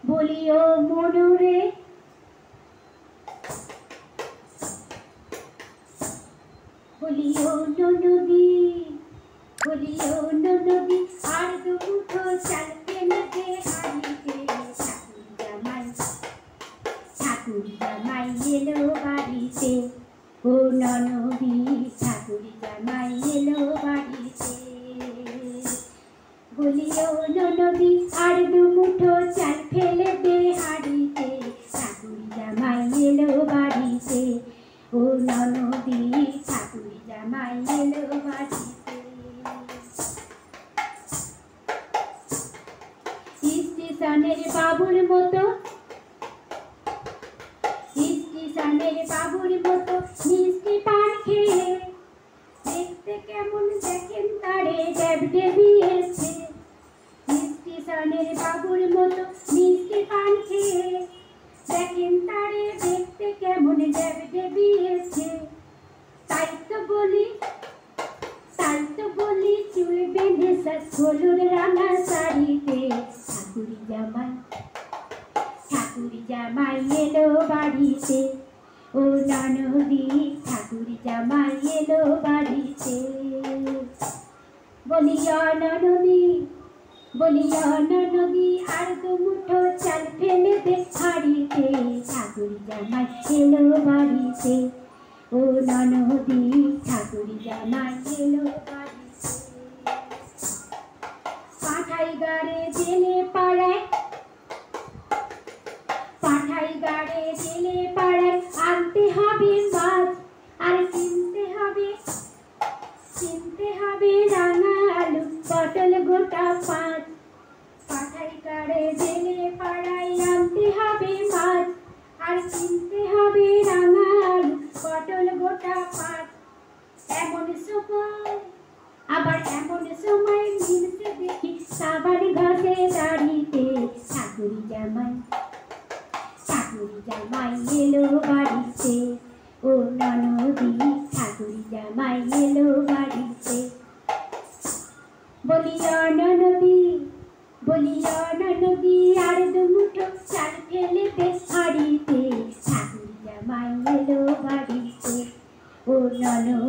বলিও মনরে বলিও ননবী বলিও ননবী আর দুমুঠো চাল ফেলে দে হাড়িতে ঠাকুর জামাই এলো বাড়িতে ও ননবী ঠাকুর জামাই এলো বাড়িতে বলিও ননবী আর দুমুঠো চাল ফেলে দে হাড়িতে ঠাকুর জামাই এলো বাড়িতে ও ননবী ঠাকুর জামাই এলো বাড়িতে স্টেশনের বাবুর মতো স্টেশনের বাবুর মতো মিষ্টি পান খেয়ে দেখতে কেমন দেখেন তারে ডেবিয়েছে স্টেশনের বাবুর মতো মিষ্টি পান খেয়ে দেখেন তারে দেখতে কেমন ডেবিয়েছে তাই তো বলি চুল বেঁধে হলুদ রাঙা শাড়িতে ঠাকুর জামাই এলো বাড়িতে ও ননবী ঠাকুর জামাই এলো বাড়িতে বলিও ননবী আর দুমুঠো চাল ফেলে দে হাড়িতে ঠাকুর জামাই এলো বাড়িতে ও ননবী ঠাকুর জামাই এলো বাড়িতে পাঠাই গাড়ে জেলে পাড়ায় আনতে হবে মাছ আর কিনতে হবে রাঙা আলু পটল গোটা 5 পাঠাই গাড়ে জেলে পাড়ায় আনতে হবে মাছ আর কিনতে হবে রাঙা আলু পটল গোটা 5 এমন সময় মিলতে দেখি সাবার ঘাসে দাঁড়িতে ঠাকুর জামাই এলো বাড়িতে ও ননবী ঠাকুর জামাই এলো বাড়িতে বলিও ননবী আর দুমুঠো চাল ফেলে দে হাড়িতে ঠাকুর জামাই এলো বাড়িতে ও ননবী